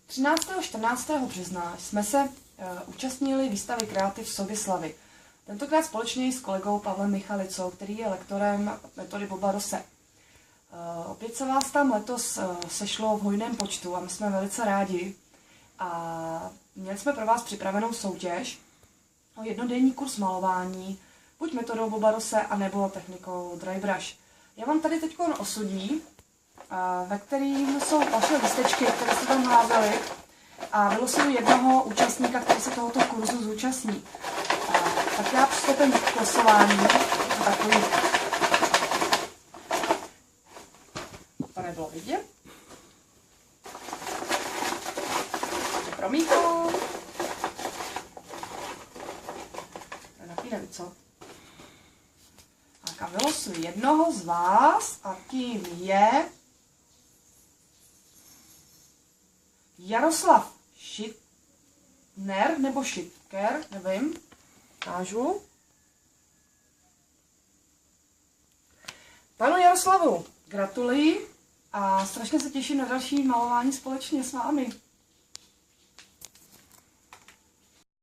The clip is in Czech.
13. 14. března jsme se účastnili výstavy Kreativ Soběslavy. Tentokrát společně s kolegou Pavlem Michalicou, který je lektorem metody Boba Rosse. Opět se vás tam letos sešlo v hojném počtu a my jsme velice rádi. A měli jsme pro vás připravenou soutěž o jednodenní kurz malování, buď metodou Boba Rosse, anebo technikou dry brush. Já vám tady teď osudí, ve kterým jsou vaše lístečky, které jste tam házeli, a vylosuju jednoho účastníka, který se tohoto kurzu zúčastní. Tak já přistoupím k losování. Takový. To nebylo vidět. Promítnu. To je napínavý, co? Tak a vylosuji jednoho z vás a tím je Jaroslav Šitner nebo Šitker, nevím, kážu. Panu Jaroslavu gratuluji a strašně se těším na další malování společně s vámi.